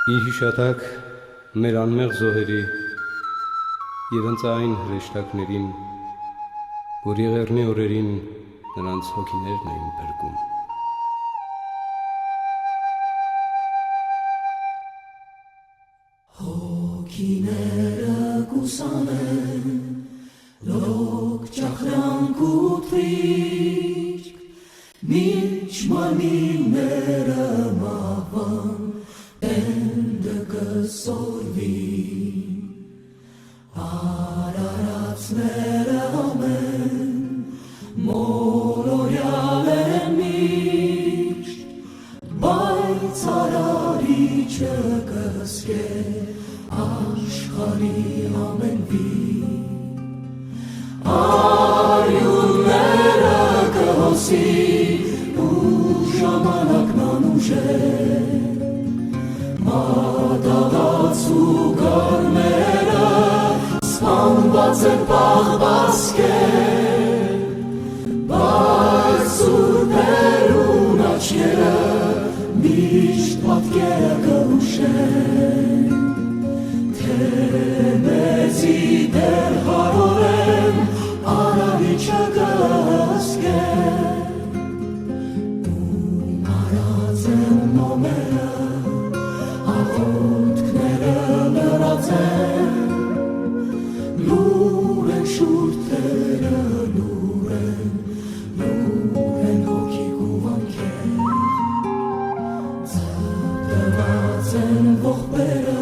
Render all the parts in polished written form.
Ի հիշատակ մեր անմեղ զոհերի և ընց այն հրեշտակներին, որ եղեռնի օրերին նրանց հոգիներն էին փրկում։ Հոգիները կուսանեն, լոկ ճախրանք ու թրիչք, մինչ մարմինները մահվան, տենդը կսորվին, արարածները ամեն, մոլորյալ են միշտ, բայց արարիչը կսկե աշխարհի ամենվին, արյունները կհոսի ու ժամանակն անուժեն, մատաղած ու գարները սպանված են պաղպասկեն, բայց սուրբերուն աչքերը միշտ պատկերը կհուշեն, թե մեզի դեռ հարորեն արարիչը կհսկեն, ու մարած են նոմերը, աղոթքները լրած են, լուր են շուրթերը, լուր են հոգիք ու վանքեր, ձգտված են ողբերը,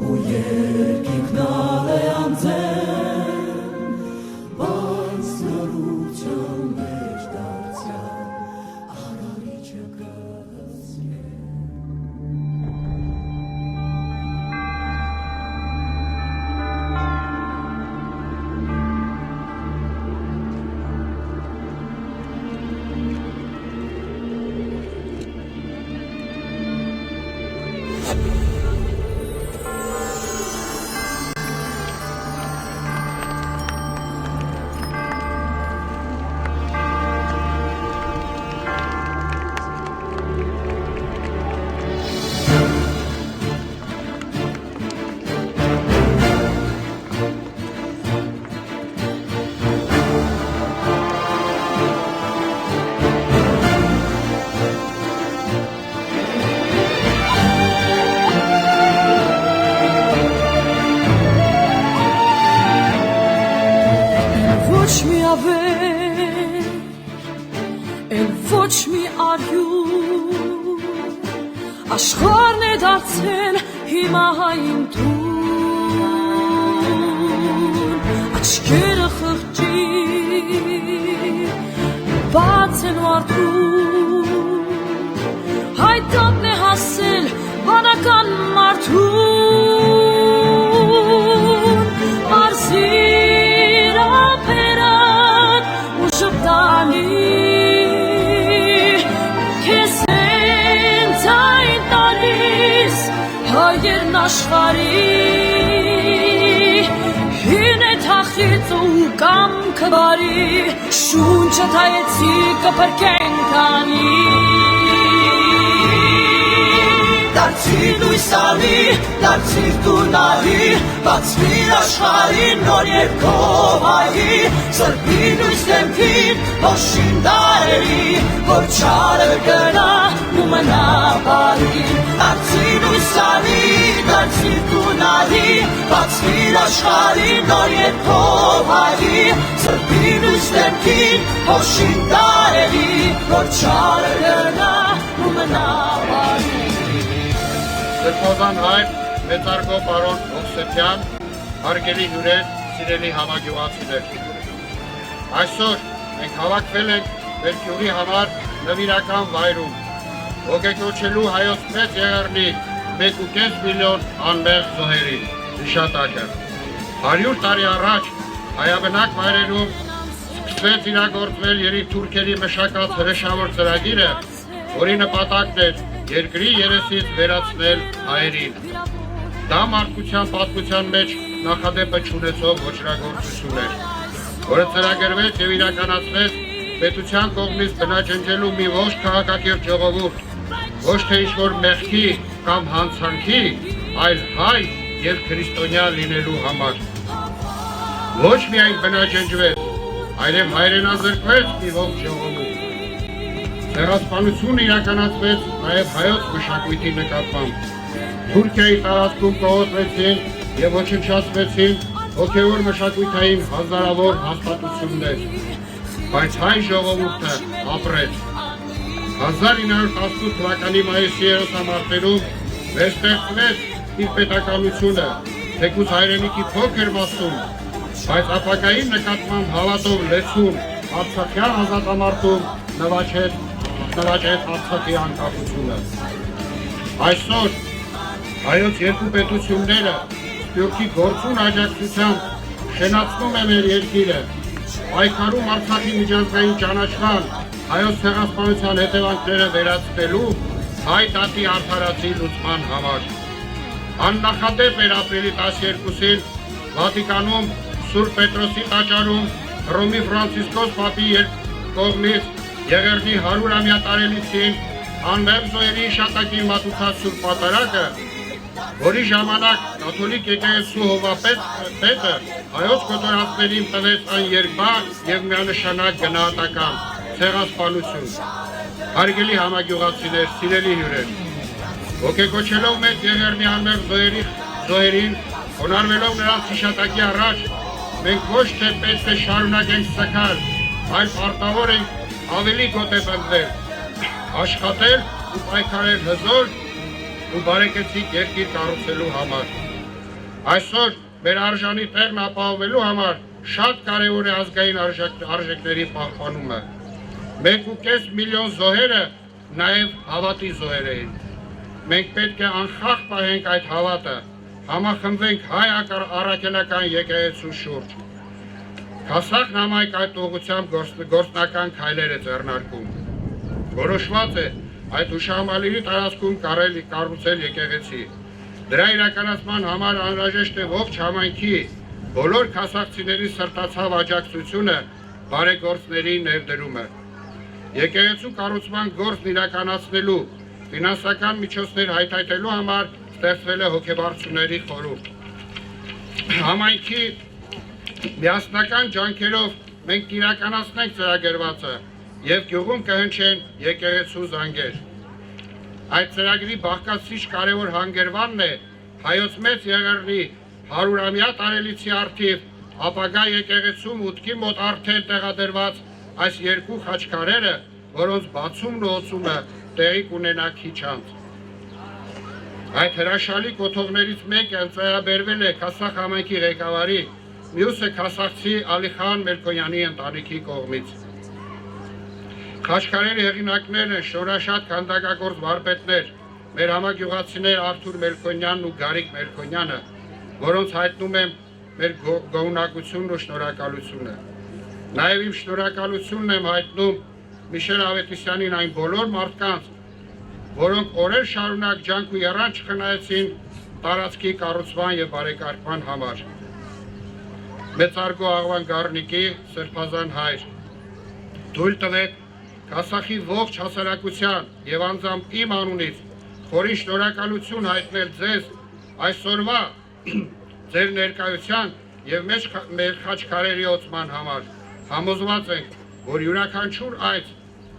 ու երկինքն ալեանց են, բայց նորության մեջ դարձյալ արարիչը կհսկեն։ Ոչ մի արյուն, աշխարհն է դարձել հիմա հային տուն, աչքերը խղճի, բաց են ու արդուն, հայտանն է հասել բանական մարդուն, մարզիր ապերան ու ժպտանի, հայերն աշխարհի, հին է թախիծ ու կամքը բարի, շունչը թայեցի կփրկեն քանի, դարձիր լույս ալի, դարձիր տունալի, բացվիր աշխարհին նոր երգով հայի, սրբի լույս դեմքին հոշին դարերի, որ չարը գնա ու մնա բարի, դարձիր լույս ալի, դարձիր տունալի, բացվիր աշխարհին նոր երգով հայի, սրբի լույս դեմքին հոշին դարերի, որ չարը գնա ու մնա բարի։ Սրբոզան հայր, մեծարգո պարոն Հովսեփյան, հարգելի հյուրեր, սիրելի համագյուղացիներ։ Այսօր մենք հավաքվել ենք մեր գյուղի համար նվիրական վայրում, ոգեկոչելու հայոց մեծ եղեռնի 1.5 միլիոն անմեղ զոհերի հիշատակը։ 100 տարի առաջ հայաբնակ վայրերում սկսվեց իրագործվել երիկ թուրքերի մշակած հրեշավոր ծրագիրը, որի նպատակն էր երկրի երեսից վերացնել հայերին։ Դա մարդկության պատմության մեջ նախադեպը չունեցող ոճրագործություն էր, որը ծրագրվեց և իրականացվեց պետության կողմից բնաջնջելու մի ողջ քաղաքակիրթ ժողովուրդ, ոչ թե ինչ-որ մեղքի կամ հանցանքի, այլ հայ և քրիստոնյա լինելու համար։ Ոչ միայն բնաջնջվեց, այլև հայրենազրկվեց մի ողջ ժողովուրդ։ Ցեղասպանություն իրականացվեց նաև հայոց մշակույթի նկատմամբ։ Թուրքիայի տարածքում կողոպտվեցին և ոչնչացվեցին հոգևոր մշակութային հազարավոր հաստատություններ, բայց հայ ժողովուրդը ապրեց։ 1918 թվականի մայիսի 30-ամարտերում վերստեղծվեց իր պետականությունը, թեկուզ հայրենիքի փոքր մասում, բայց ապագայի նկատմամբ հավատով լեցուն Արցախյան ազատամարտում նվաճեց Արցախի անկախությունը։ Այսօր հայոց երկու պետությունները Սփյուռքի գործուն աջակցությամբ շենացնում է մեր երկիրը, պայքարում Արցախի միջազգային ճանաչման հայոց ցեղասպանության հետևանքները վերացնելու հայ դատի արդարացի լուծման համար։ Աննախադեպ էր ապրիլի 12-ին Վատիկանում Սուրբ Պետրոսի տաճարում Հռոմի Ֆրանցիսկոս Պապի կողմից Եղեռնի 100-ամյա տարելիցին անմեղ զոհերի հիշատակին մատուցած Սուրբ Պատարագը, որի ժամանակ կաթոլիկ եկեղեցու հովվապետը հայոց կոտորածներին տվեց աներկար և միանշանակ գնահատական ցեղասպանություն։ Հարգելի համագյուղացիներ, սիրելի հյուրեր, ոգեկոչելով մեծ Եղեռնի անմեղ զոհերին, խոնարհվելով նրանց հիշատակի առաջ, մենք ոչ թե պետք է շարունակենք սգալ, այլ պարտավոր ենք ավելի գոտեպնդվել, աշխատել ու պայքարել հզոր ու բարեկեցիկ երկիր կառուցելու համար։ Այսօր մեր արժանի տեղն ապահովելու համար շատ կարևոր է ազգային արժեքների պահպանումը։ 1.5 միլիոն զոհերը նաև հավատի զոհեր էին։ Մենք պետք է անխախտ պահենք այդ հավատը, համախմբվենք հայ առաքելական եկեղեցու շուրջ։ Քասախն համայնք այդ ուղղությամբ գործնական քայլեր է ձեռնարկում։ Որոշված է այդ հուշահամալիրի տարածքում կառուցել եկեղեցի։ Դրա իրականացման համար անհրաժեշտ է ողջ համայնքի բոլոր քասախցիների սրտացավ աջակցությունը, բարեգործների ներդրումը։ Եկեղեցու կառուցման գործն իրականացնելու ֆինանսական միջոցներ հայթայթելու համար ստեղծվել է հոգեբարձուների խորհուրդ։ Համայնքի միասնական ջանքերով մենք կիրականացնենք ծրագրվածը և գյուղում կհնչեն եկեղեցու զանգեր։ Այդ ծրագրի բաղկացուցիչ կարևոր հանգրվանն է հայոց մեծ Եղեռնի 100-ամյա տարելիցի առթիվ ապագա եկեղեցու մուտքի մոտ արդեն տեղադրված այս երկու խաչքարերը, որոնց բացումն ու օծումը տեղի կունենա քիչ անց։ Այդ հրաշալի կոթողներից մեկը ընծայաբերվել է Քասախ համայնքի ղեկավարի, մյուսը քասախցի Ալիխան Մելքոնյանի ընտանիքի կողմից։ Խաչքարերի հեղինակներն են շնորհաշատ քանդակագործ վարպետներ, մեր համագյուղացիներ Արթուր Մելքոնյանն ու Գարիկ Մելքոնյանը, որոնց հայտնում եմ մեր գոհունակությունն ու շնորհակալությունը։ Նաև իմ շնորհակալությունն եմ հայտնում Միշել Ավետիսյանին այն բոլոր մարդկանց, որոնք օրեր շարունակ ջանք ու եռանց չխնայեցին տարածքի կառուցման և բարեկարգման համար։ Մեծարգո Աղվան Գառնիկի սրբազան հայր, թույլ տվեք Քասախի ողջ հասարակության և անձամբ իմ անունից խորին շնորհակալություն հայտնել ձեզ այսօրվա ձեր ներկայության և մեր խաչքարերի օծման համար։ Համոզված ենք, որ յուրաքանչյուր այց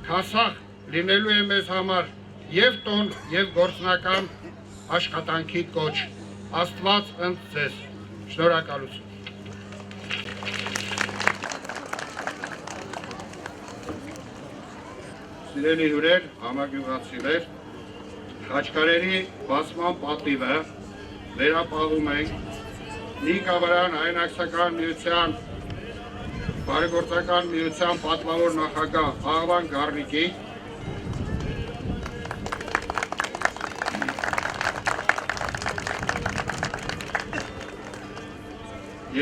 Քասախ լինելու է մեզ համար և տոն և գործնական աշխատանքի կոչ։ Աստված ընդ ձեզ։ Շնորհակալություն։ Սիրելի հյուրեր, համագյուղացիներ, խաչքարերի բացման պատիվը վերապահում ենք Նիկավարյան հայրենակցական միության բարեգործական միության պատվավոր նախագահ Աղվան Գառնիկի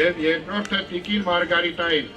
և երկրորդը Տիկին Մարգարիտային։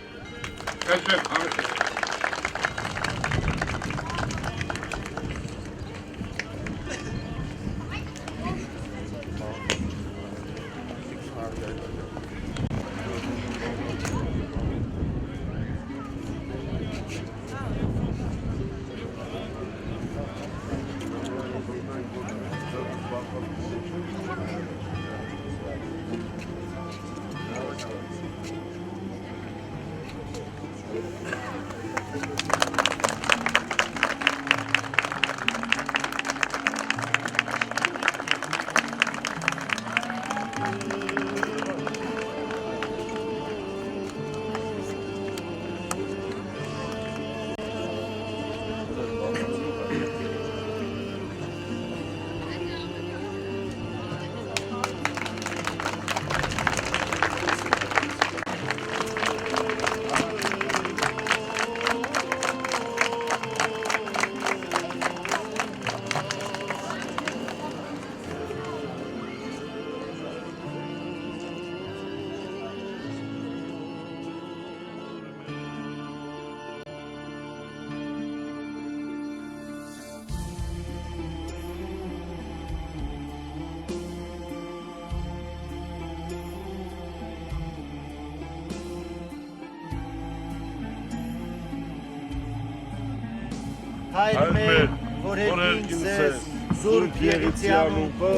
Հայր մեր, որ երկինս ես, Սուրբ Եղիցիանում քո,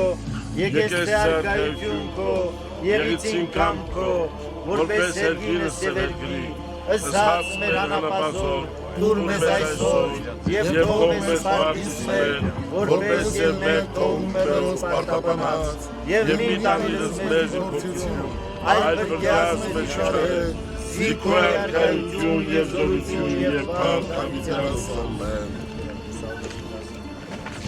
եկես թե արկայություն քո, Եղիցին կամ քո, որպես երկինս եւ երկրի, ըսած մեր անապազոր, դուր մեզ այսօր, եւ թող մեզ պարտիս մեր, որպես եւ մեր թող մերոս պարտապանած, եւ մի տանիրս մեզ ուղղություն, այլ բրգյաս մեր շարեր, Զիքո արկայություն եւ զորություն եւ փառքամիջանս ամեն։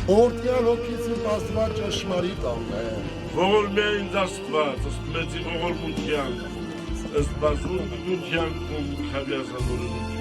Օրդյան հոգիցին աստված ճշմարիտ ամեն։ Ողորմյա ինձ Աստված, ըստ մեծի ողորմության, ըստ բազում դյության կում քավյազավորությունից։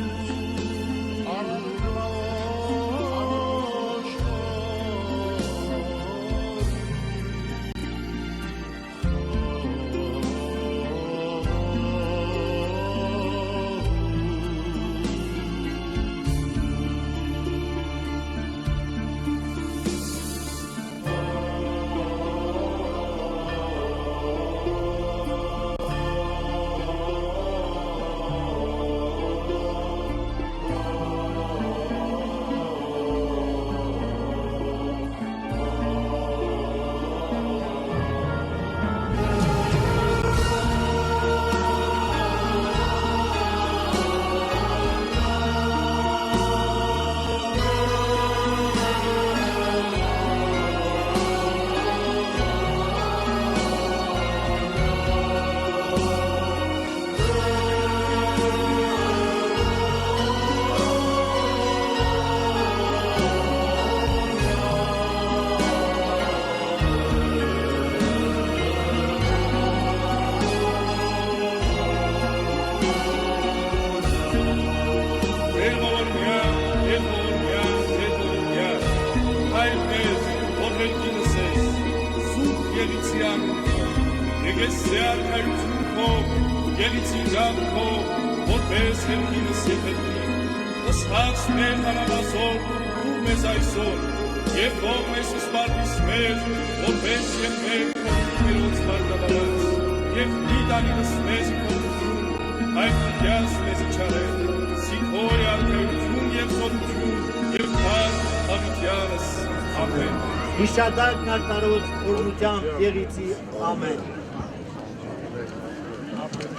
Հիշադակ նարդարոց օրնության Եղիցի ամեն։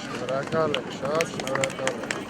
Շնորհակալ եմ, շատ շնորհակալ եմ։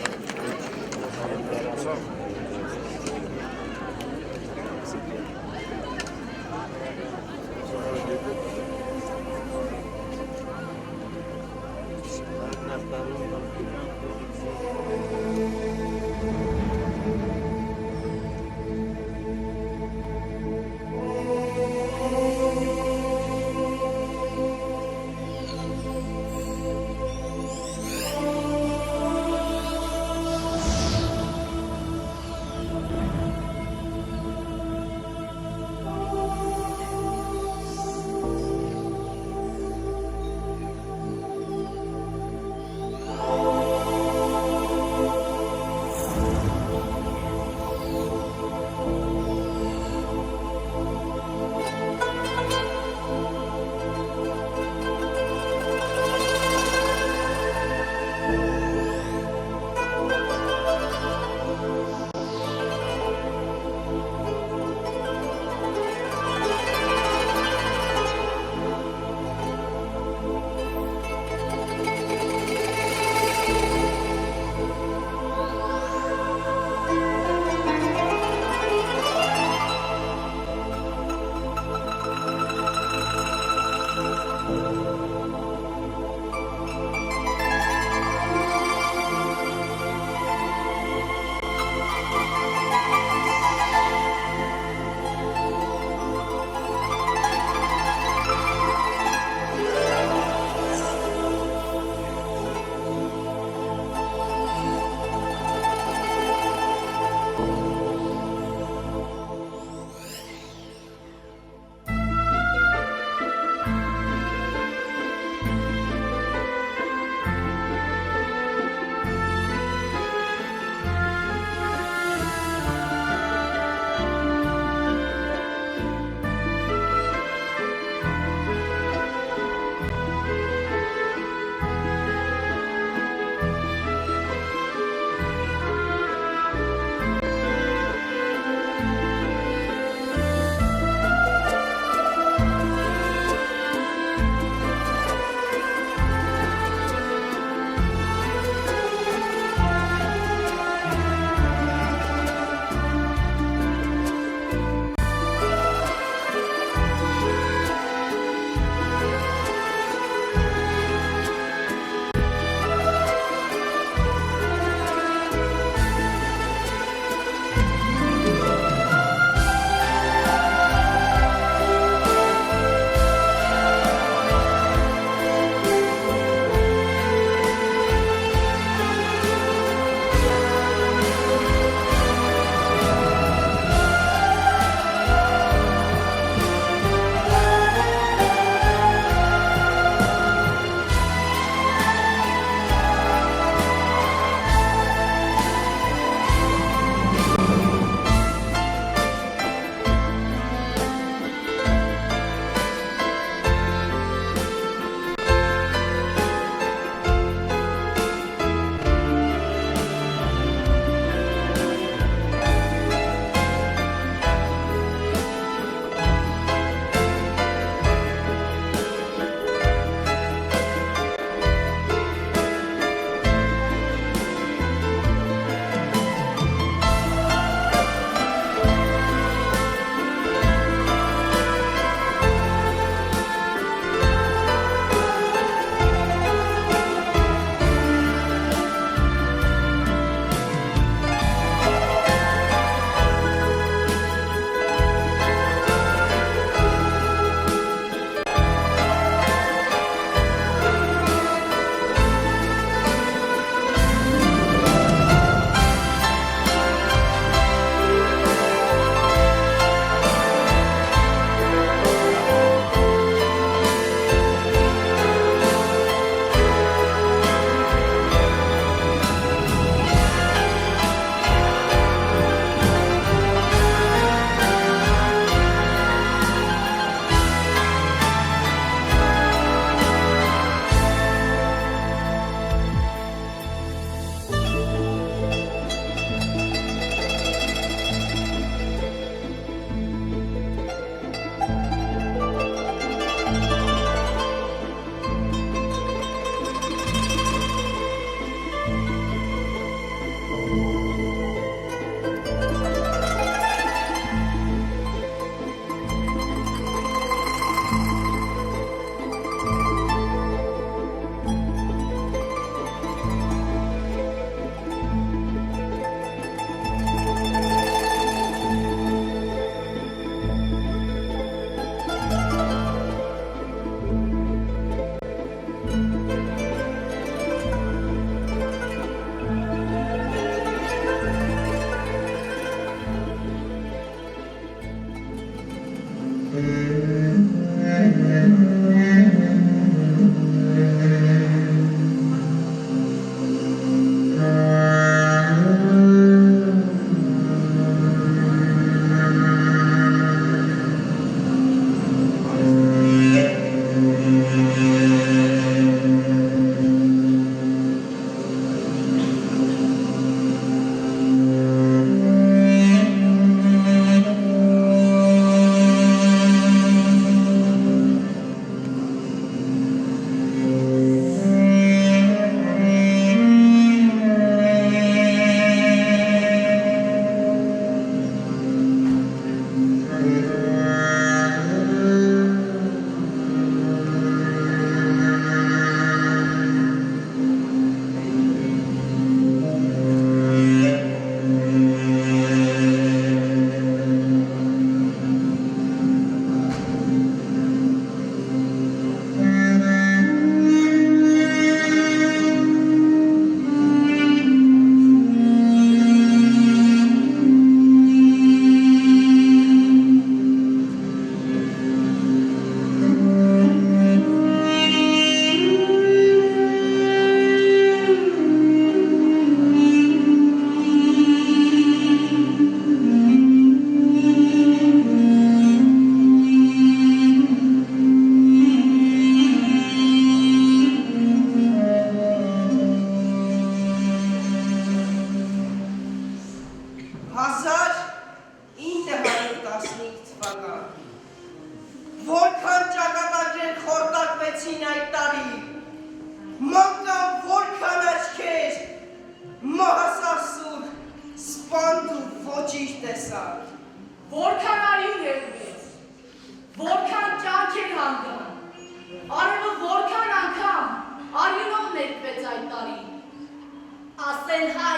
Ասել հայ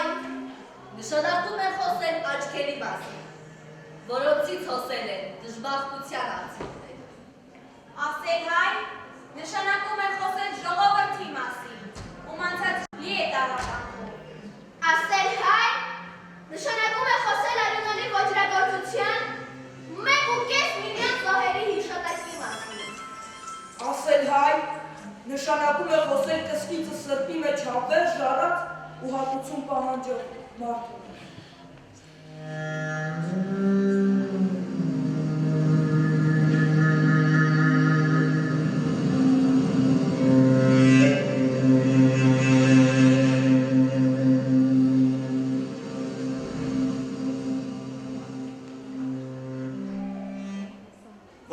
նշանակում է խոսել աչքերի մասին, որոնցից հոսել են դժբախտության անցիքներ։ Ասել հայ նշանակում է խոսել ժողովրդի մասին, ում անցած լի է տառապանքով։ Ասել հայ նշանակում է խոսել արյունալի ոճրագործության 1.5 միլիոն զոհերի հիշատակի մասին։ Ասել հայ նշանակում է խոսել կսկիծը սրտի մեջ հավեր ժառած ու հատուցում պահանջող մարդու։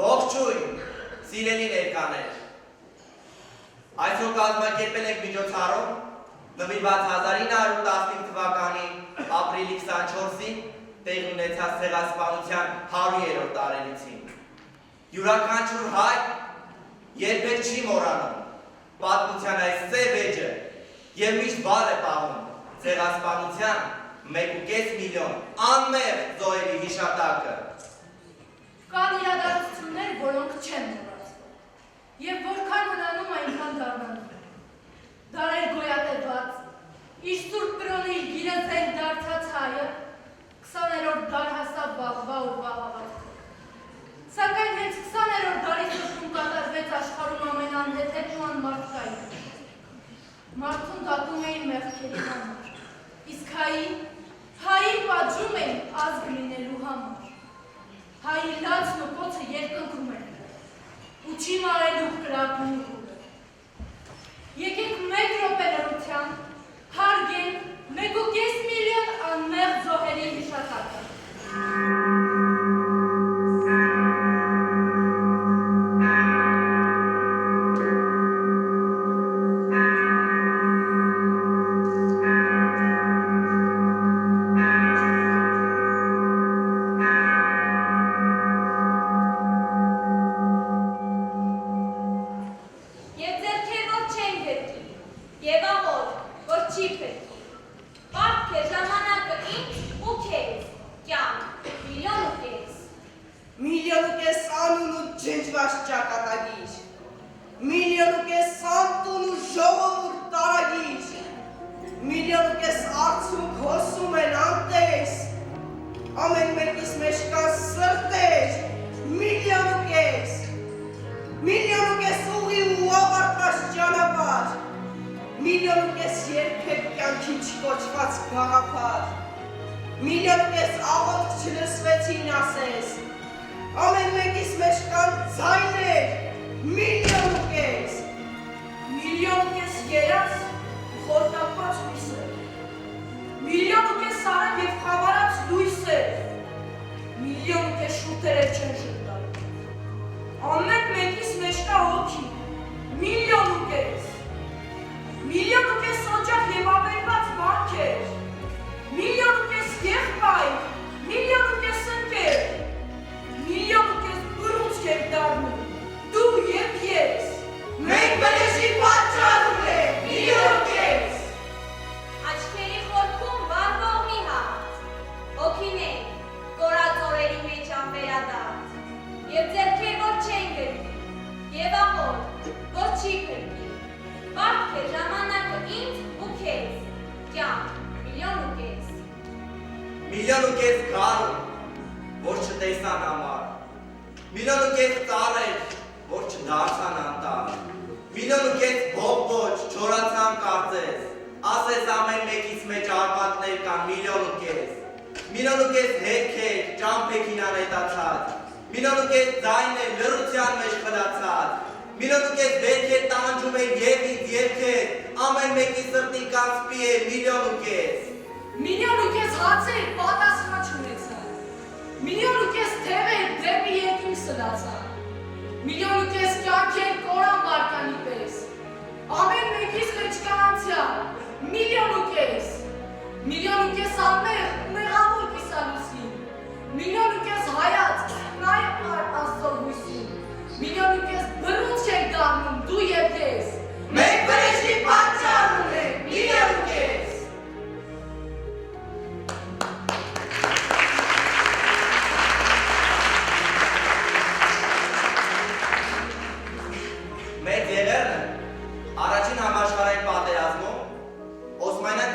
Ողջույն, սիրելի ներկաներ։ Այսօր կազմակերպել ենք միջոցառում նվիրված 1915 թվականի ապրիլի 24-ին տեղի ունեցած ցեղասպանության 100-րդ տարելիցին։ Յուրաքանչյուր հայ երբեք չի մոռանում պատմության այս սև էջը եւ միշտ վար է պահում ցեղասպանության 1.5 միլիոն անմեղ զոհերի հիշատակը։ Կան իրադարձություններ, որոնք չեն մոռացվում, եւ որքան մնանում այնքան դառնանում։ Դարեր գոյատևած, իր սուրբ կրոնը իր գիրը ձեր դարձած հայը 20-րդ դար հասավ վաղվա ու վաղավաղ։ Սակայն հենց 20-րդ դարի սկզբում կատարվեց աշխարհում ամենանհեթեթ ու անմարդկային։ Մարդուն դատում էին մեղքերի համար, իսկ հային պատժում էին ազգ լինելու համար։ Հայի լացն ու կոծը երկնքում են, ու չի մարելու կրակն ու հուրը։ Եկեք մեկ րոպե լռությամբ հարգենք 1.5 միլիոն անմեղ զոհերի հիշատակը։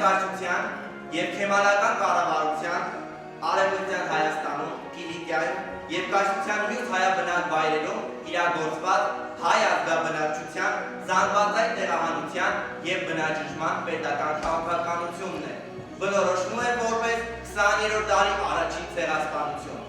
երկարչության և քեմալական կառավարության Արևմտյան Հայաստանում, Կիլիկիայում և կայսրության մյուս հայաբնակ վայրերում իրագործված հայ ազգաբնակչության զանգվածային տեղահանության և բնաջնջման պետական քաղաքականությունն է, բնորոշվում է որպես 20-րդ դարի առաջին ցեղասպանություն։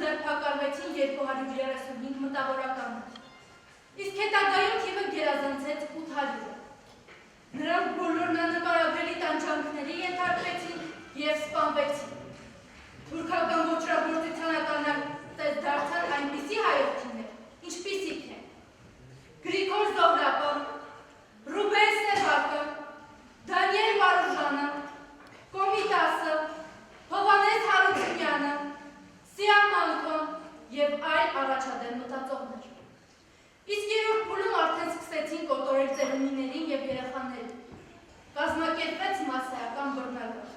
ձեռքբակալվեցին 235 մտավորականներ։ Իսկ հետագայում թիվը գերազանցեց 800-ը։ Նրանք բոլորն աննկարագրելի տանջանքների ենթարկվեցին և սպանվեցին։ Թուրքական ոճրագործության ականատես դարձան այնպիսի հայրենիքներ, ինչպիսիք են Գրիգոր Զոհրաբը, Ռուբեն Սևակը, Դանիել Վարուժանը, Կոմիտասը, Հովհաննես Հարությունյանը, Սիամանքոն և այլ առաջադեմ մտածողներ։ Իսկ երրորդ փուլում արդեն սկսեցին կոտորել ծերունիներին և երեխաներին։ Կազմակերպվեց մասսայական բռնագաղթ,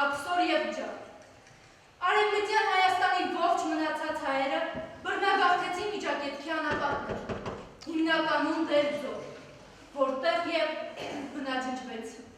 աքսոր և ջահ։ Արևմտյան Հայաստանի ողջ մնացած հայերը բռնագաղթեցին Միջագետքի անապատներ, հիմնականում Դերձոր, որտեղ և բնաջնջվեցին։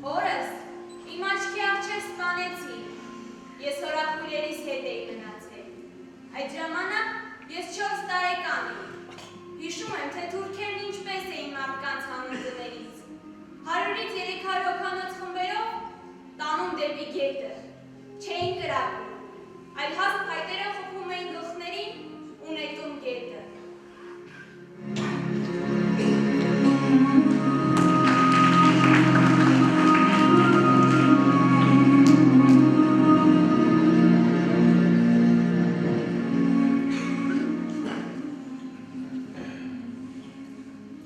Օրս իմ աչքի առջև սպանեցին, ես հորախույրերիս հետ էի մնացել, ժամանակ ես 4 տարեկան էի։ Հիշում եմ, թե թուրքերն ինչպես էին մարդկանց հանում տներից։ 100-ից 300 հոգանոց խմբերով տանում դեպի գետը, չէին կրակում, այլ հաստ փայտերը խփում էին գլխներին ու նետում գետը։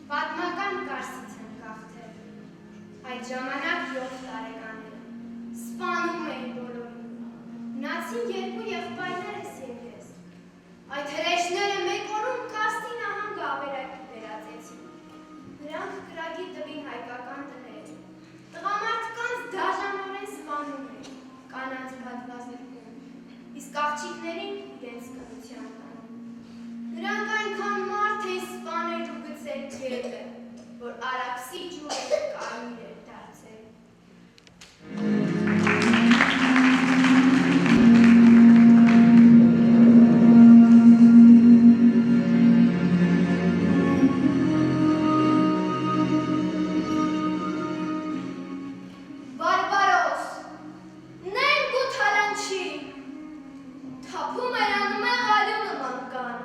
Պատմական Կարսից եմ գաղթել, այդ ժամանակ 7 տարեկան եմ, սպանում էին բոլորին, մնացին 2 եղբայրներս և ես, այդ հրեշները մեկ օրում Կարսի նահանգը ավերակի վերածեցին, նրանք կրակի տվին հայկական տներ, տղամարդկանց դաժանորեն սպանում էին, կանանց պատվազրկում, իսկ աղջիկներին իրենց կնության տանում, նրանք այնքան մարդ էին սպանել ու գցել գետը, որ Արաքսի ջուրը կարմիր էր դարձել։ Բարբարոս, նենք ու թալանչի, թափում էր անմեղ ալյունը մանկան,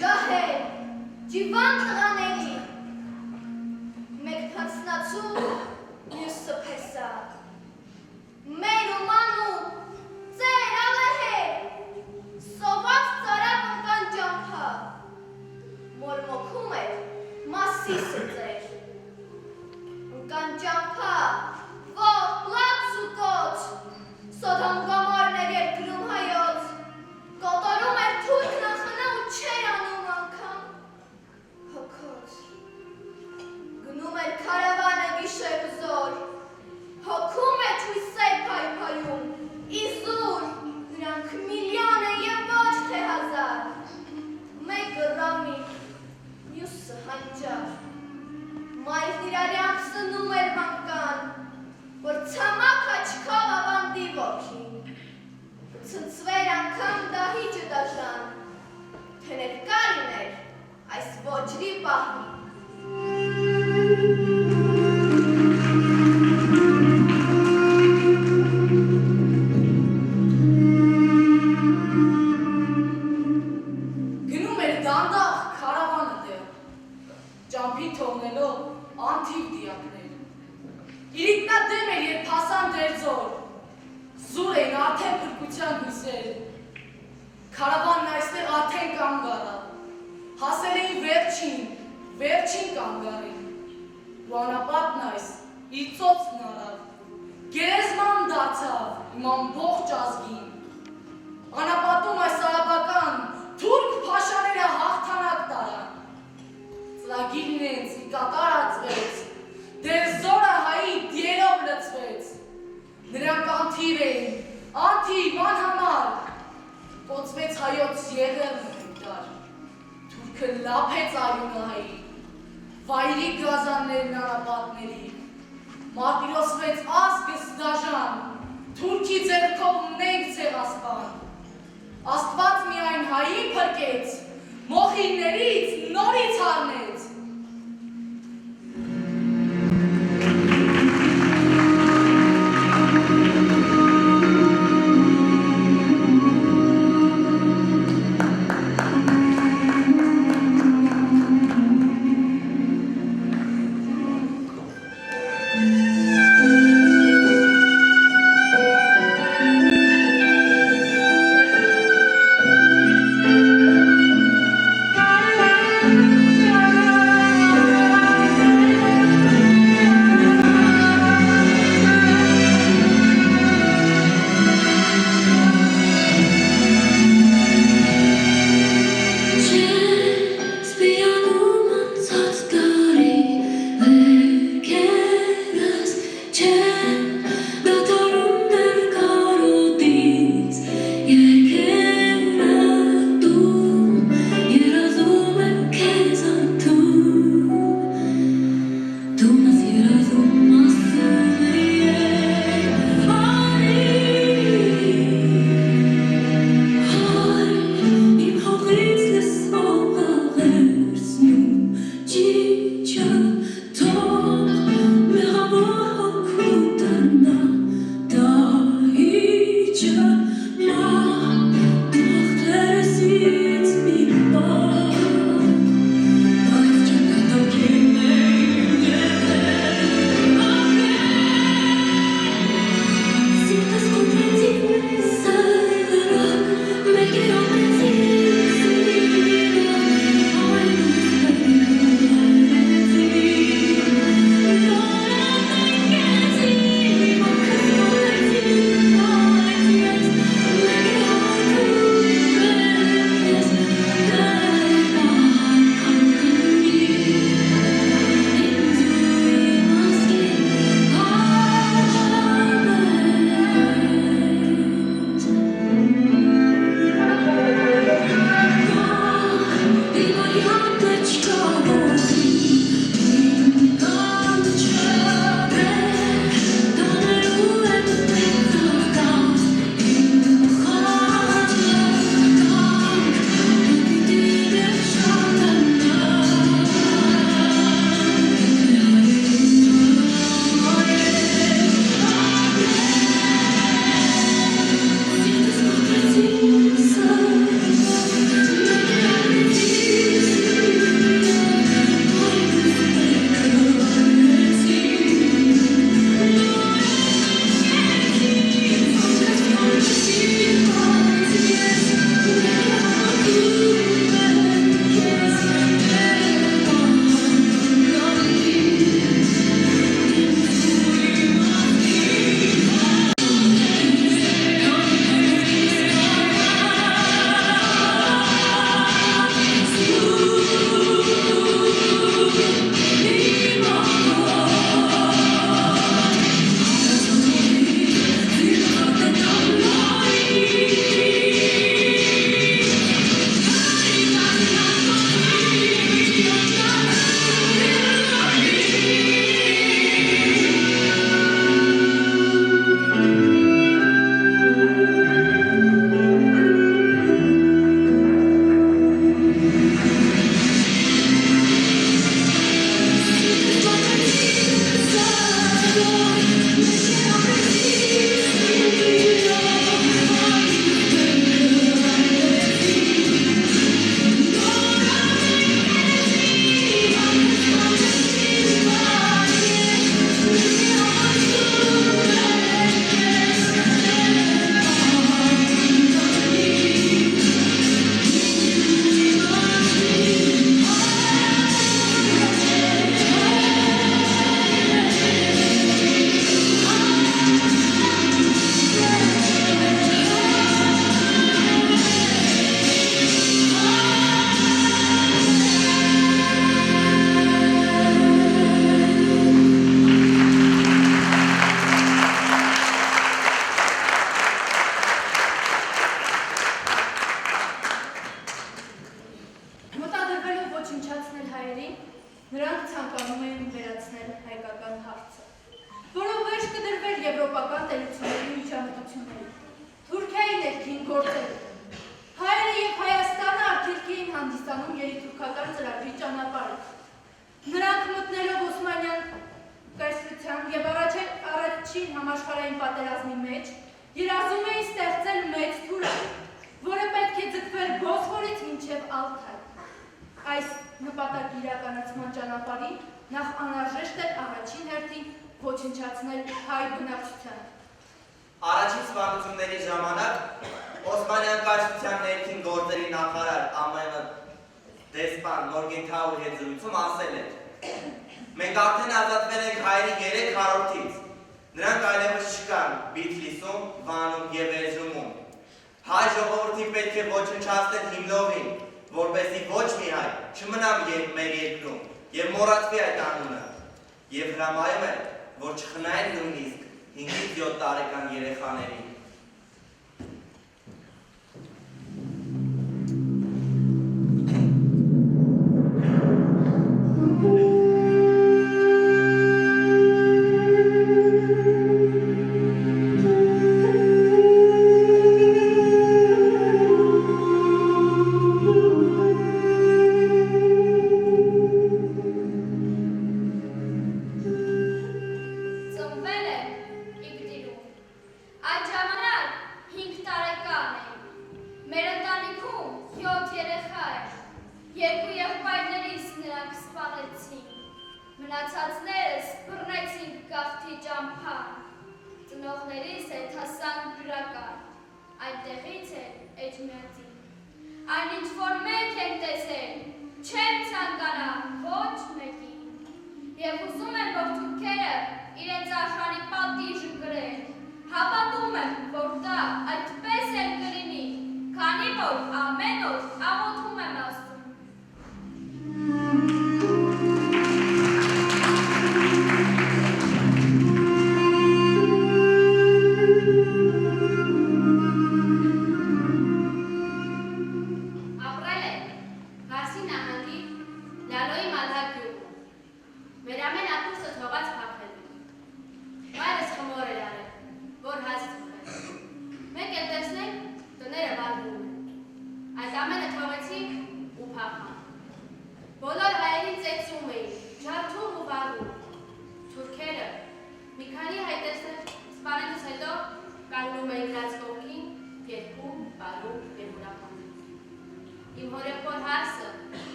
ջահել, ջիվան տղաների, մեկ թացնացու, մյուսը փեսակ, մեր ու մանու, ծեր ալեհեր, սոված ծարավ ընկան ճամփա, մորմոքում էր մասիսը ծեր, ընկան ճամփա, ող, պլաց ու կոչ, Սոդոմ Գոմորներ երկրում հայոց, կոտորում էր թուրք նախնա ու չեր անում անգամ, հոգոց, գնում էր քարավանը գիշեր ու զոր, հոգում էր հույսեր փայփայում, իզուր, նրանք միլիոն են և ոչ թե 1000, մեկը ռամիկ, մյուսը հանճար, մայրն իրարյամբ սնում էր մանկան, որ ցամաք աչքով ավանդի ոգին, ցնցվեր անգամ դահիճը դաժան, թե ներկա լիներ այս ոճրի պահին։ Գնում էր դանդաղ քարավանը դեղ, ճամփի թողնելով անթիվ դիակներ։ Իրիկնադեմ էր, երբ հասան դերձոր, զուր էին արդեն փրկության հույսեր։ Քարավանն այստեղ արդեն կանգ առավ, հասել էին վերջին կանգարին, ու անապատն այս իր ծոցն առավ, գերեզման դարձավ իմ ամբողջ ազգին։ Անապատում այս արաբական թուրք փաշաները հաղթանակ տարան, ծրագիրն իրենց ի կատար ածվեց, դերձորը հայի դիերով լցվեց, նրանք անթիվ էին, անթիվ, անհամար, կոծվեց հայոց եղերն դար, թուրքը լափեց արյունը հայի, վայրի գազաններն անապատների, մարտիրոսվեց ազգս դաժան, թուրքի ձեռքով մենք ցեղասպան, Աստված միայն հայի փրկեց, մոխիրներից նորից առնեց, անցանում երիտուրքական ծրագրի ճանապարհը։ Նրանք մտնելով Օսմանյան կայսրության եւ առաջին համաշխարհային պատերազմի մեջ երազում էին ստեղծել մեծ թուրք, որը պետք է ձգվեր Բոսֆորից մինչև Ալթայ։ Այս նպատակի իրականացման ճանապարհին նախ անհրաժեշտ էր առաջին հերթին ոչնչացնել հայ բնակչությանը։ Առաջին սպանությունների ժամանակ Օսմանյան կայսրության ներքին գործերի նախարար ԱՄՆ դեսպան Մորգենթաուի հետ զրույցում ասել էր. մենք արդեն ազատվել ենք հայերի 3/4-ից, նրանք այլևս չկան Բիթլիսում, Վանում և Էրզրումում։ Հայ ժողովրդի պետք է ոչնչացնել հիմնովին, որպեսզի ոչ մի հայ չմնա մեր երկրում և մոռացվի այդ անունը, և հրամայում է, որ չխնայեն նույնիսկ 5-ից 7 տարեկան երեխաներին։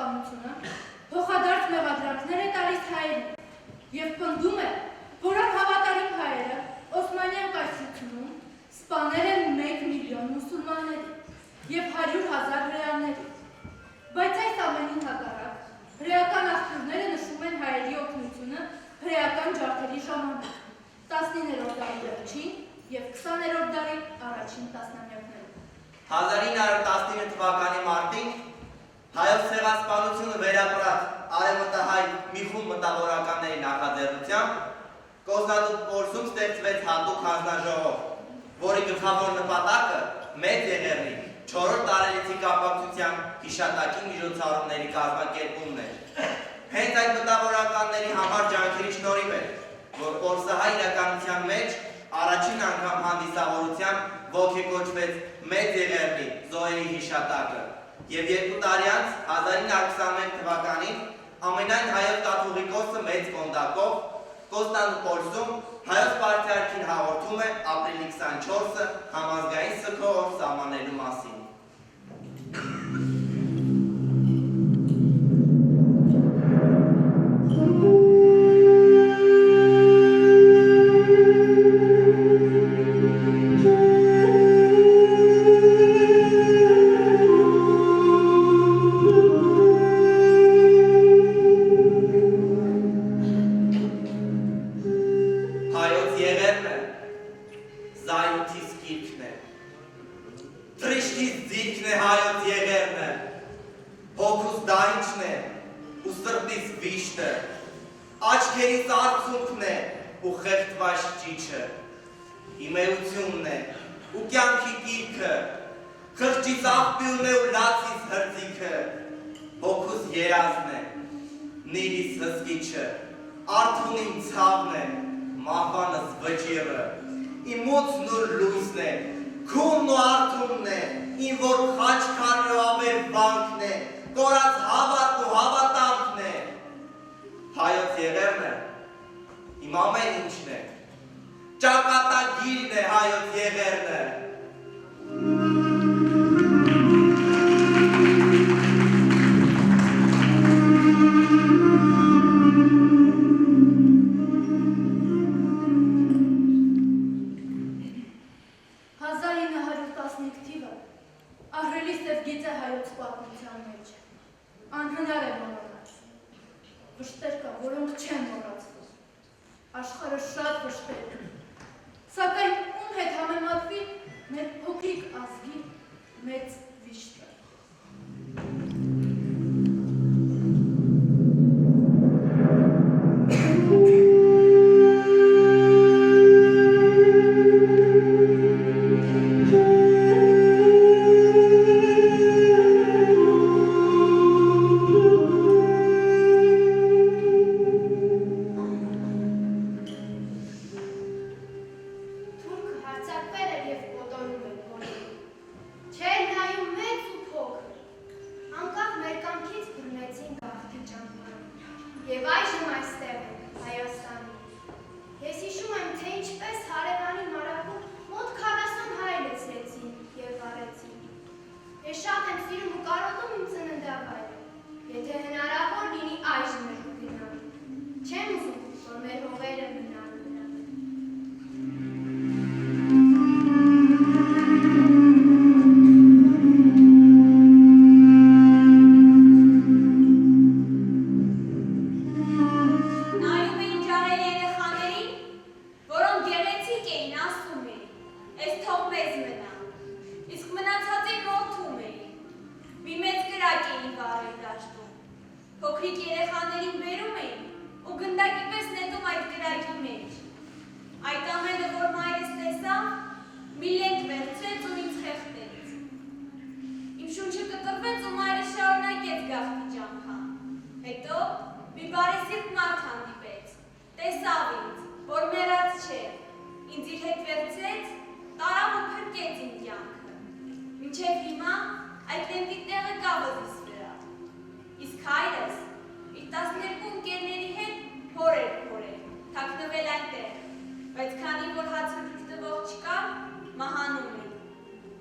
սպանությունը փոխադարձ մեղադրանքներ է տալիս հայերին և պնդում է, որ անհավատարիմ հայերը Օսմանյան կայսրությունում սպանել են 1 միլիոն մուսուլմանների և 100,000 հրեաների։ Բայց այս ամենին հակառակ հրեական աղբյուրները նշում են հայերի օգնությունը հրեական ջարդերի ժամանակ 19-րդ դարի վերջին և 20-րդ դարի առաջին տասնամյակներում։ 1919 թվականի մարտին հայոց ցեղասպանությունը վերապրած արևմտահայ մի խումբ մտավորականների նախաձեռնությամբ Կոզնադու փորձում ստեղծվեց հատուկ հանձնաժողով, որի գլխավոր նպատակը Մեծ Եղեռնի 4-րդ տարելիցի կապակցությամբ հիշատակի միջոցառումների կազմակերպումն էր։ Հենց այդ մտավորականների համար ջանքերի շնորհիվ էր, որ Պոլսահայ իրականության մեջ առաջին անգամ հանդիսավորությամբ ոգեկոչվեց Մեծ Եղեռնի զոհերի հիշատակը և 2 տարի անց 1921 թվականին ամենայն հայոց կաթողիկոսը մեծ կոնդակով Կոստանդնուպոլսում հայոց պարթիարքին հաղորդում է ապրիլի 24-ը համազգային սգո օր սահմանելու մասին։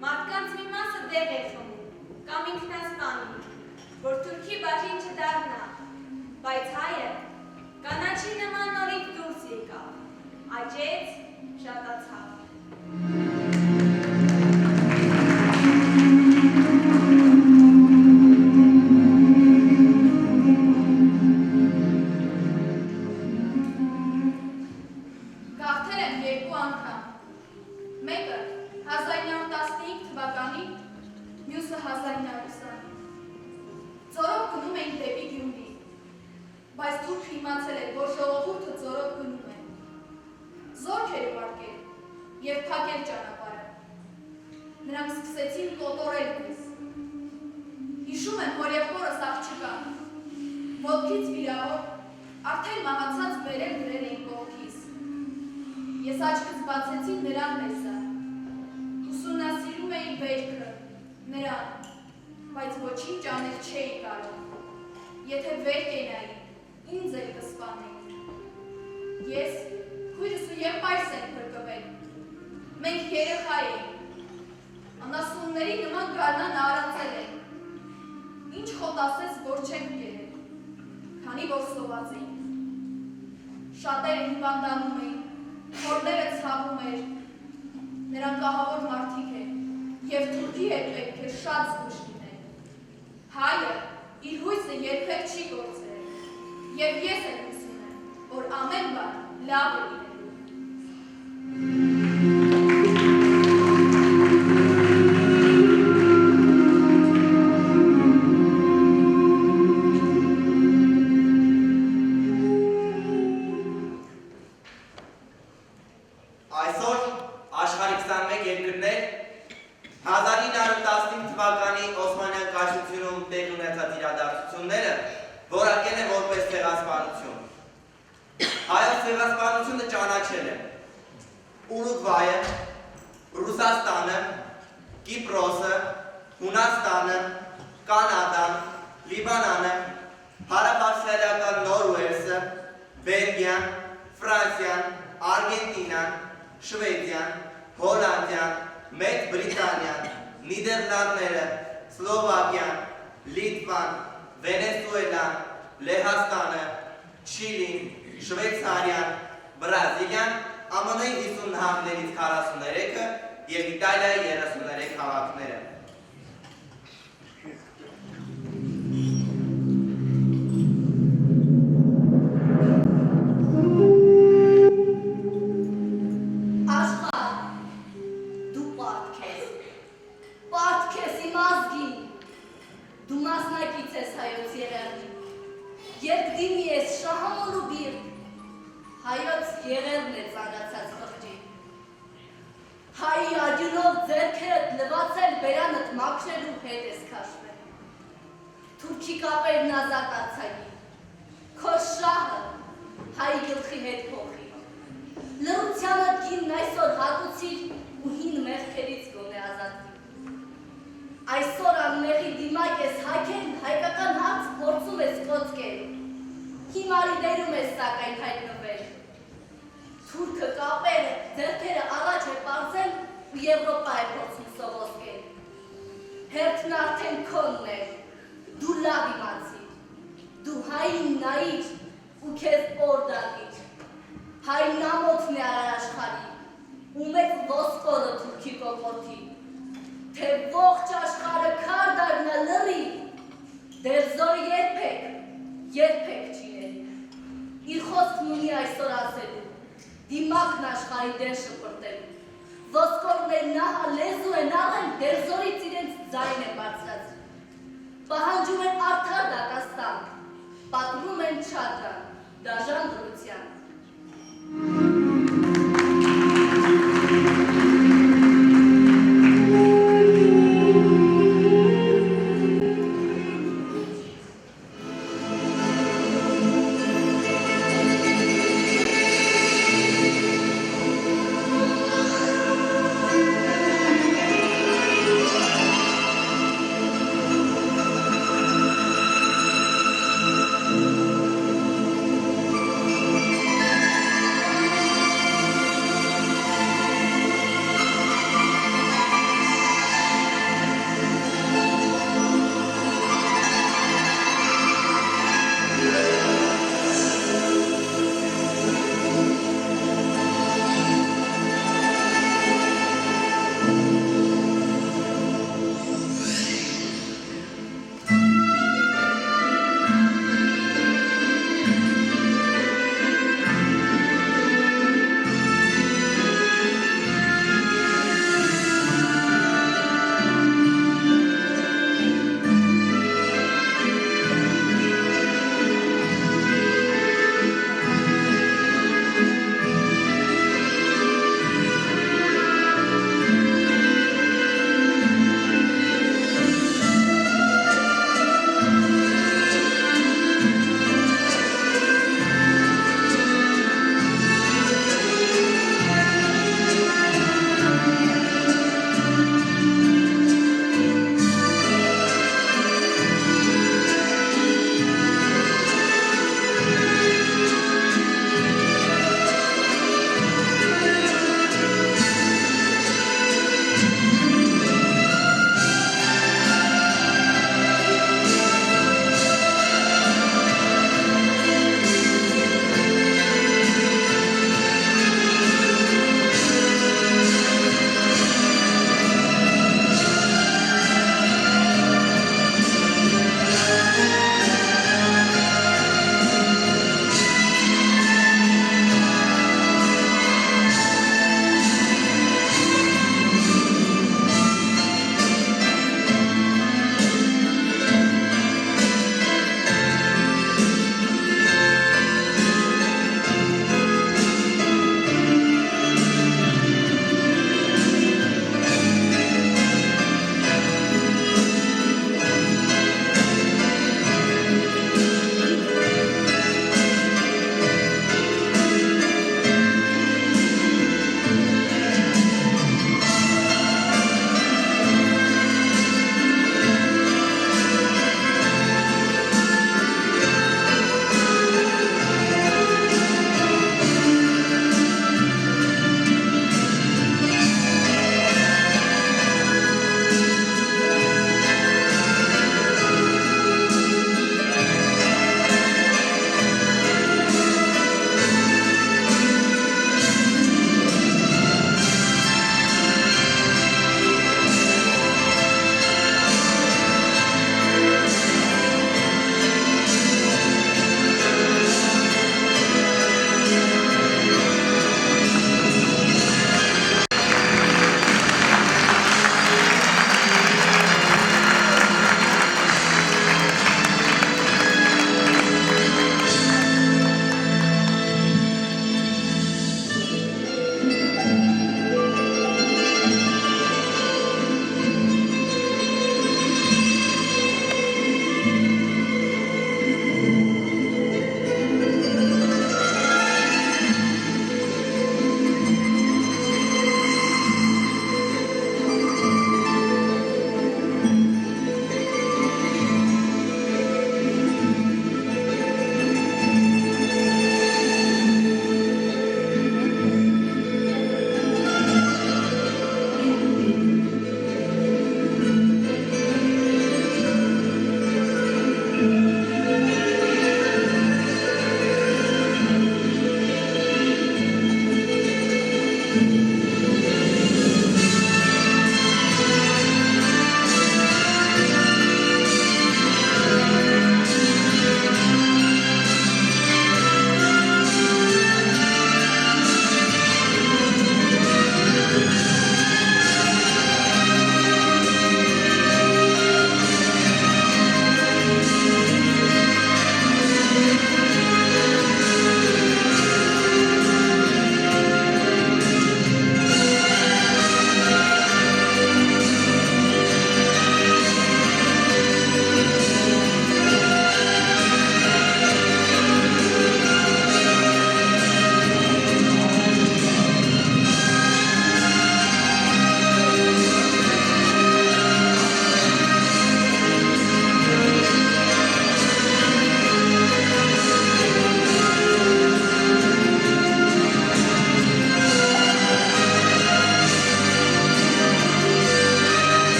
Մարդկանց մի մասը դեղ է խմում կամ ինքնասպանում, որ թուրքի բաժին Բայց հայը կանաչի նման նորից դուրս եկավ, աճեց, շատացավ։ Գաղթել եմ երկու անգամ, մեկը 1915 թվականի, մյուսը 1920-ին։ Ձորով գնում էինք դեպի Գյումրի, բայց թուրքը իմացել էր, որ ժողովուրդը ձորով գնում է։ Զորք էր ուղարկել և փակել ճանապարհը։ Նրանք սկսեցին կոտորել մեզ։ Հիշում եմ, որ եղբորս աղջկան, ոտքից վիրավոր, արդեն մահացած բերել դրել էին կողքիս։ Ես աչքս բացեցի նրան տեսա։ Ուսումնասիրում էի վերքը, նրան, բայց ոչինչ անել չէի կարող։ Եթե վեր կենայի, ինձ էլ կսպանեին։ Ես, քույրս ու եղբայրս ենք փրկվել։ Մենք երեխա էինք։ Անասունների նման գարնան արածել ենք։ Ինչ խոտ ասես, որ չենք կերել, քանի որ սոված էինք։ Շատերը հիվանդանում էին, խորները ցավում էր։ Նրանք ահավոր մարդիկ են, և թուրքի հետ պետք է շատ զգույշ լինել։ Հայը իր հույսը երբեք չի գործել, և ես էլ հույս ունեմ, որ ամեն բան լավ է լինելու։ Այսօր աշխարհի 21 երկրներ 1915 թվականի Օսմանյան կայսրությունում տեղի ունեցած իրադարձությունները որակել են որպես ցեղասպանություն։ Հայոց ցեղասպանությունը ճանաչել են Ուրուգվայը, Ռուսաստանը, Կիպրոսը, Հունաստանը, Կանադան, Լիբանանը, Հարավավստրալիական Նորվեյսը, Բելգիան, Ֆրանսիան, Արգենտինան, Շվեդիան, Հոլանդիան, Մեծ Բրիտանիան, Նիդերլանդները, Սլովակիան, Լիտվան, Վենեսուելան, Լեհաստանը, Չիլին, Շվեյցարիան, Բրազիլիան, ԱՄՆ-ի 50 նահանգներից 43-ը և Իտալիայի 33 քաղաքները։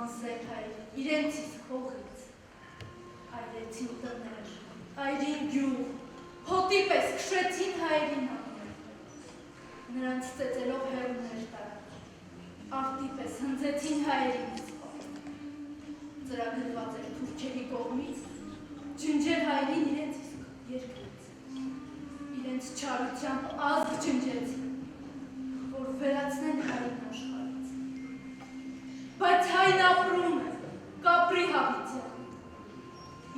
անսեր հայր, իրենց իսկ հողից, այրեցին տներ, այրին գյուղ, հոտի պես քշեցին հայրին ամներ, նրանց ծեծելով հեռուներ տար, արտի պես հնձեցին հայրին սպար, ծրագրված էր թուրքերի կողմից, ջնջել հայրին իրենց իսկ երկրից, իրենց չարությամբ ազգ ջնջեցին, որ վերացնեն հայրին աշխարից, բայց հայն ապրում է, կապրի հավիցյան,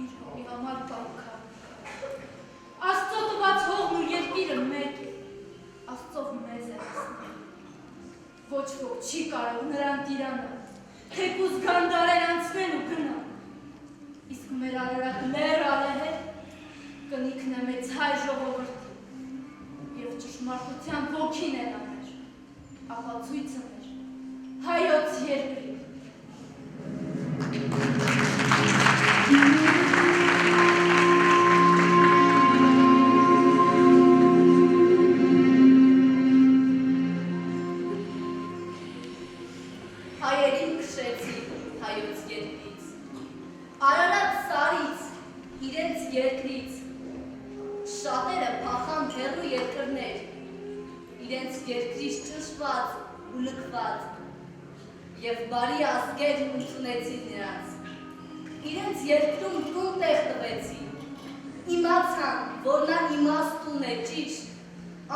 իր հողի համար պայքար, Աստծո տված հողն ու երկիրը մեկ է, Աստծով մեզ է հասնել, ոչ ոք չի կարող նրան տիրանալ, թեկուզ գանդարեն անցնեն ու գնան, իսկ մեր արարակ լեր ալեհեր կնիքն է մեծ հայ ժողովրդի և ճշմարտության ոգին է նամեր, ապացույցը մեր հայոց երկրի։ Հայերին քշեցի հայոց երկրից, Արարատ սարից, իրենց երկրից, շատերը փախան հեռու երկրներ, իրենց երկրից ճնշված ու լքված, և բարի ազգեր ընդունեցին նրանց, իրենց երկրում տուն տեղ տվեցին, իմացան, որ նա իմաստուն է ճիշտ,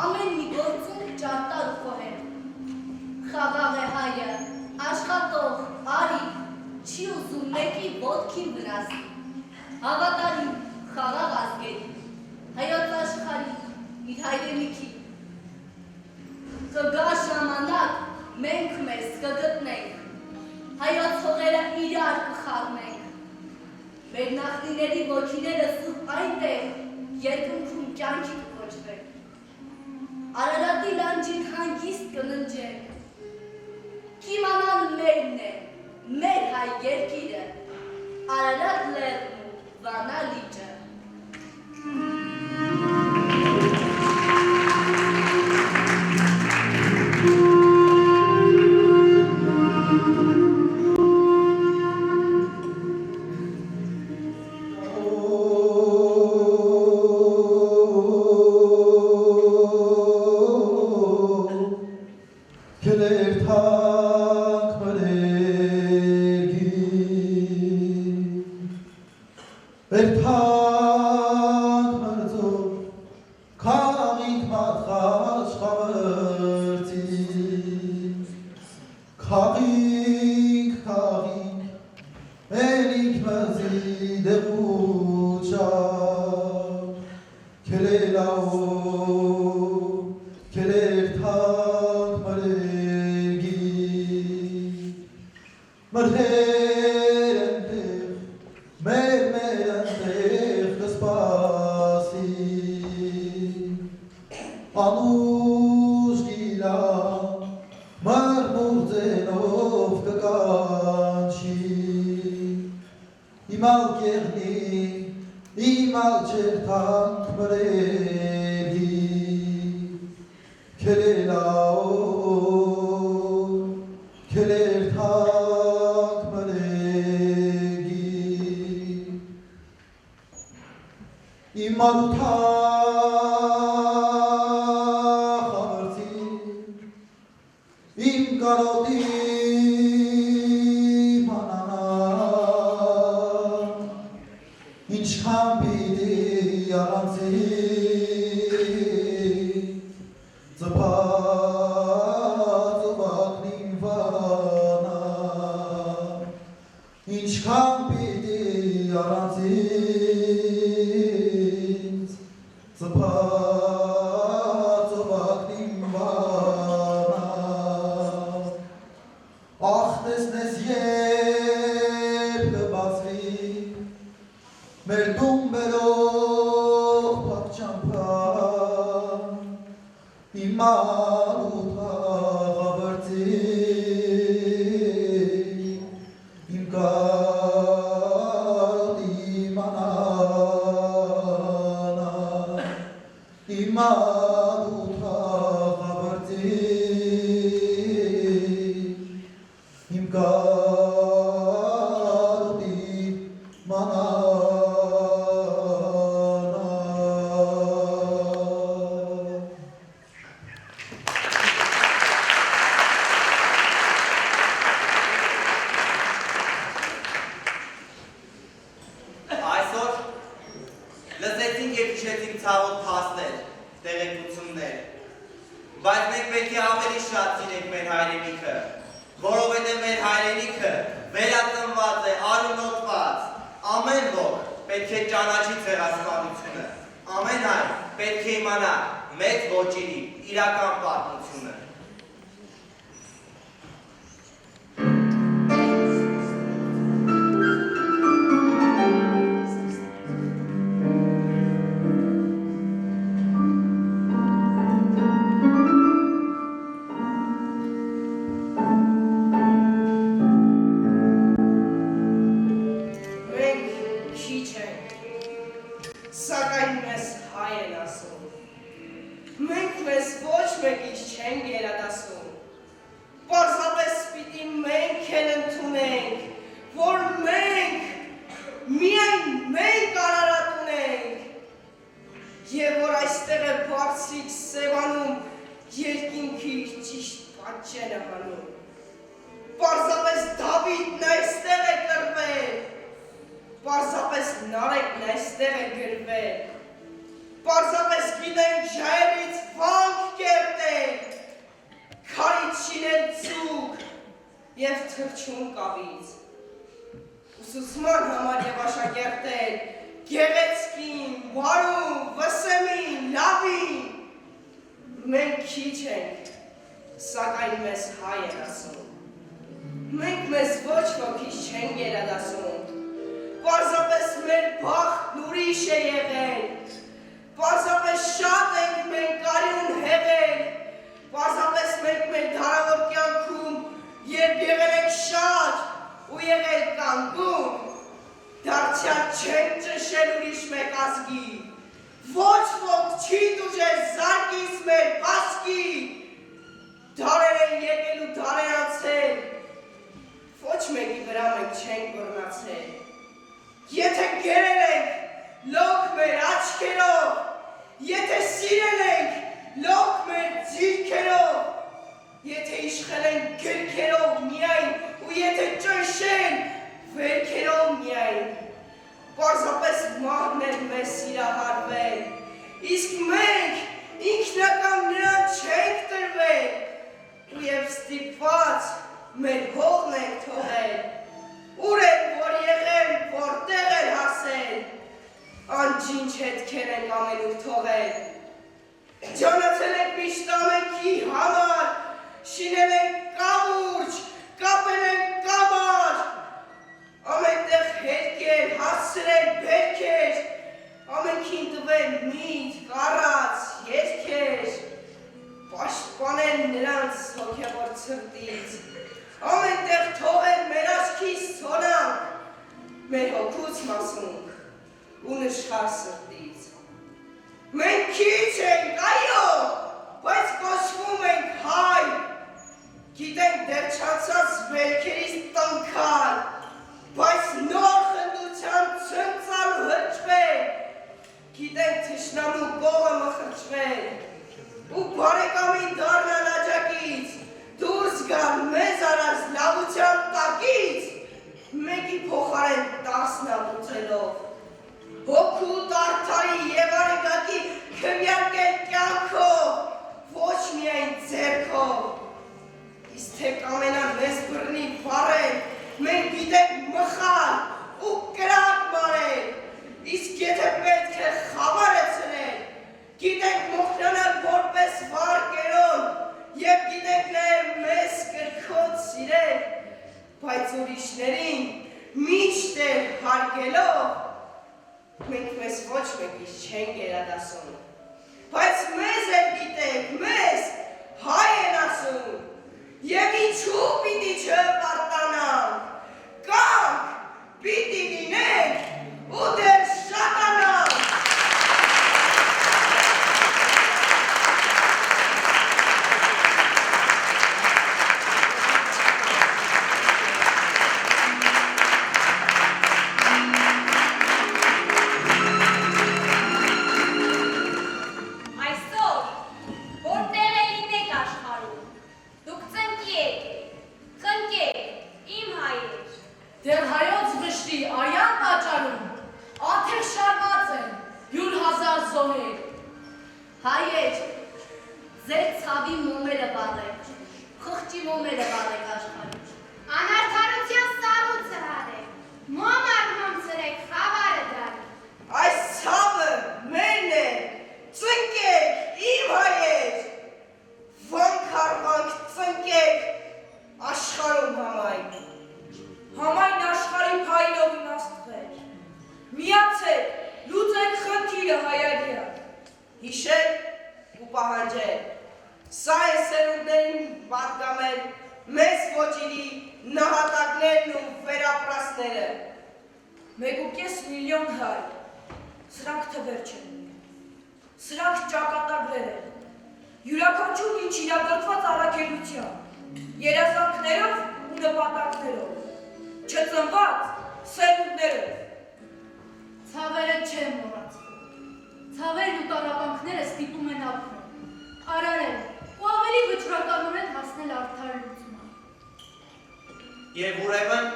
ամեն մի գործում ճարտար ու խոհեր, խաղաղ է հայը, աշխատող, արի, չի ուզում մեկի ոտքին վնասի, հավատարիմ, խաղաղ ազգերի, հայոց աշխարհի, իր հայրենիքի, կգա ժամանակ մենք մեզ կգտնենք, հայոց հողերը իրար կխառնենք, մեր նախնիների ոգիները սուրբ այնտեղ երկնքում կյանքի կկոչվեն, Արարատի լանջին հանգիստ կննջենք, Կիմանան մերն է, մեր հայ երկիրը, Արարատ լեռն ու Վանա լիճը։ Im God ավելի շատ սիրեք մեր հայրենիքը, որովհետև մեր հայրենիքը վերածնված է, արունոտված, ամեն ոք պետք է ճանաչի ցեղասպանությունը, ամեն հայ պետք է իմանա մեծ ոճերի իրական պատմությունը։ Որտեղ է լինեք աշխարհում, դուք ծնկի եք, մոմերը վարեք աշխարհի։ Անարդարության սառույցը հարեք, մոմ արմամ ծրեք, խավարը դարի։ Այս ցավը մերն է, ծնկեք, իմ հայեր, վանք արվանք ծնկեք, աշխարհում համայն։ Համայն աշխարհի փայլով իմաստղեր, միացեք, լուծեք խնդիրը հայարյա, հիշեք ու պահանջեք, սա է սերունդներին պատկամել մեզ ոչիրի նահատակներն ու վերապրասները, 1.5 միլիոն հայ, սրանք թվեր չեն ունի, սրանք ճակատագրեր են, յուրաքանչյուրն ինչ իրագործված առաքելության, երազանքներով ու նպատակներով, չծնված սերունդներով։ Ցավերը չեն մոռացվում։ Ցավերն ու տառապանքները ստիպում են ապրել, արարել ու ավելի վճռականորեն հասնել արդար լուծման։ Եվ ուրեմն,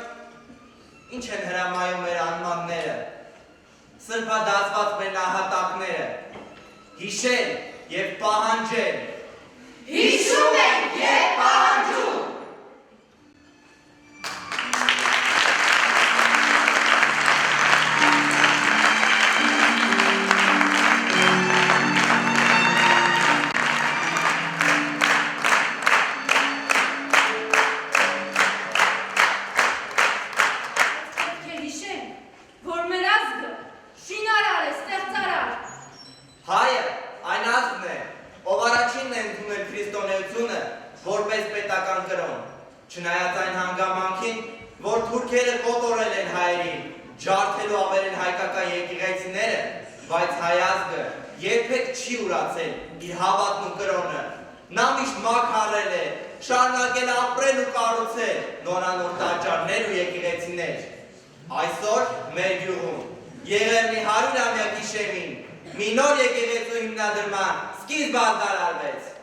ինչ են հրամայում մեր անմանները, սրբադասված մեր նահատակները, հիշել և պահանջել։ Հիշում ենք և պահանջում։ Հայը այն ազգն է, ով առաջինն է ընդունել քրիստոնեությունը որպես պետական կրոն, չնայած այն հանգամանքին, որ թուրքերը կոտորել են հայերին, ջարդելու ավերել հայկական եկեղեցիները, բայց հայ ազգը երբեք չի ուրացել իր հավատն ու կրոնը, նա միշտ մաքարել է, շարունակել ապրել ու կառուցել նորանոր տաճարներ ու եկեղեցիներ։ Այսօր մեր գյուղում Եղեռնի 100-ամյա գիշերին մի նոր եկեղեցու հիմնադրման սկիզբ արարվեց։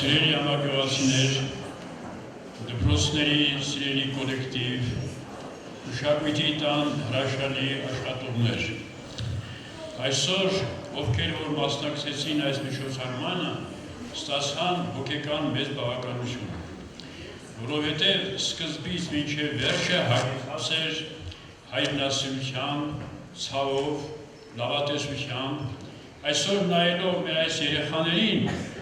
Սիրելի համագյուղացիներ, դպրոցների սիրելի կոլեկտիվ, մշակույթի տան հրաշալի աշխատողներ, այսօր ովքեր որ մասնակցեցին այս միջոցառմանը, ստացան հոգեկան մեծ բավականություն, որովհետև սկզբից մինչև վերջը հայտնասեր հայտնասիրությամբ, ցավով, լավատեսությամբ, այսօր նայելով մեր այս երեխաներին,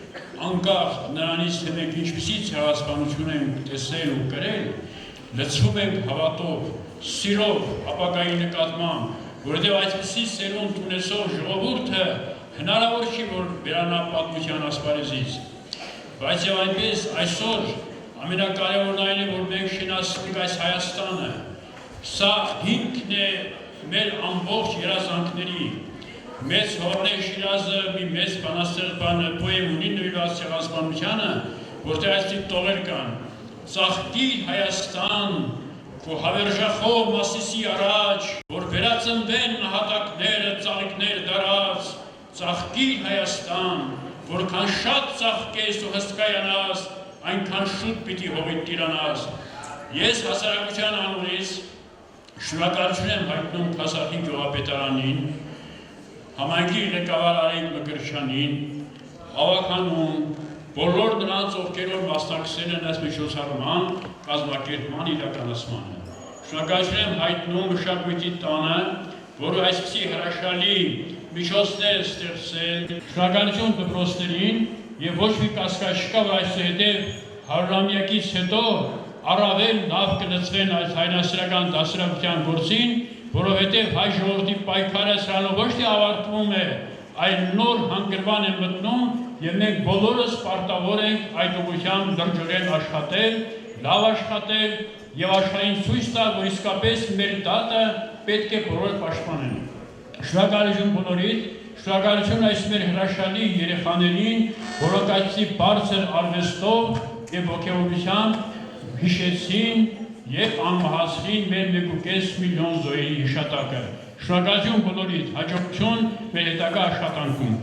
անկախ նրանից թե մենք ինչպիսի ցեղասպանություն ենք տեսել ու կրել, լցվում ենք հավատով, սիրով, ապագայի նկատմամբ, որովհետև այսպիսի սերունդ ունեցող ժողովուրդը հնարավոր չի, որ վերանա պատմության ասպարեզից, բայց եւ այնպես այսօր ամենակարևորն այն է, որ մենք շնորհացնենք այս Հայաստանը, սա հիմքն է մեր ամբողջ երազանքների, մեծ Հովհաննես Շիրազը մի մեծ բանաստեղծ պոեմ ունի նվիրված ցեղասպանությանը, որտեղ այսպիսի տողեր կան. Ծաղկիր Հայաստան, քո հավերժախով Մասիսի առաջ, որ վերածնվեն նահատակները, ծաղիկներ դարած, ծաղկիր Հայաստան, որքան շատ ծաղկես ու հսկայանաս, այնքան շուտ պիտի հողիդ տիրանաս։ Ես հասարակության անունից շնորհակալություն եմ հայտնում Քասախի գյուղապետարանին, համայնքի ղեկավար Արայիկ Մկրտչյանին, ավականուն, բոլոր նրանց, ովքեր որ մասնակցել են այս միջոցառման կազմակերպման իրականացմանը։ Շնորհակալություն եմ հայտնում մշակույթի տանը, որը այսպիսի հրաշալի միջոցներ ստեղծել, շնորհակալություն դպրոցներին եւ ոչ մի կասկած չկա, որ այսուհետեւ 100-ամյակից հետո առավել լավ կլծվեն այս հայրենասիրական դասարակության գործին, որովհետև հայ ժողովրդի պայքարը սրանով ոչ թե ավարտվում է, այլ նոր հանգրվան է մտնում եւ մենք բոլորս պարտավոր ենք այդ ուղղությամբ լրջորեն աշխատել, լավ աշխատել եւ աշխարհին ցույց տալ, որ իսկապես մեր դատը պետք է բոլորը պաշտպանեն։ Շնորհակալություն բոլորիդ, շնորհակալություն այս մեր հրաշալի երեխաներին, որոնք այսպիսի բարձր արվեստով եւ ոգեւորությամբ հիշեցին եւ անմահացրին մեր 1.5 միլիոն զոհերի հիշատակը։ Շնորհակալություն բոլորիդ, հաջողություն մեր հետագա աշխատանքում։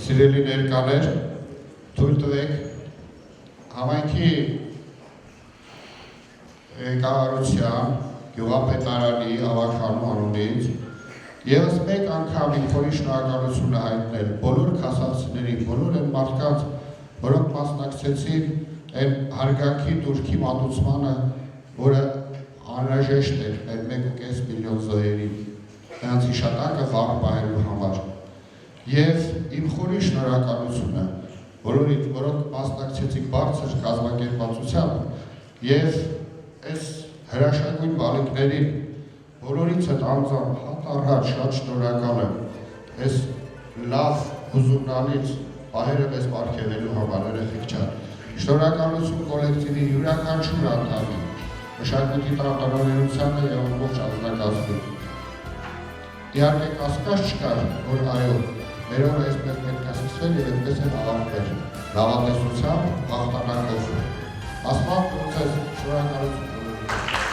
Սիրելի ներկաներ, թույլ տվեք համայնքի ղեկավարության, գյուղապետարանի ավականու անունից եւս մեկ անգամ իմ խորի շնորհակալությունը հայտնել բոլոր քասացիներին, բոլոր այն մարդկանց, որոնք մասնակցեցին այն հարգանքի դուրքի մատուցմանը, որը անհրաժեշտ էր մեր 1.5 միլիոն զոհերին, նրանց հիշատակը վառ պահելու համար։ Եվ իմ խորի շնորհակալությունը բոլորիդ, որոնք մասնակցեցին բարձր կազմակերպվածությամբ եւ այս հրաշագույն բալիկներին բոլորից հետ անձամբ հատառած շատ շնորհակալ եմ այս լավ հուզումնալից պահերը մեզ պարգևելու համար երեխեք ջան։ Շնորհակալություն կոլեկտիվի յուրաքանչյուր անդամի, մշակույթի տնօրինությանը եւ ամբողջ անձնակազմին։ Իհարկե կասկած չկար, որ այո, մեր օրը այսպես պետք է սկսվել եւ այդպես էլ ավարտվել, լավատեսությամբ, հաղթանակով։ Ասմամբ ուզես շնորհակալություն։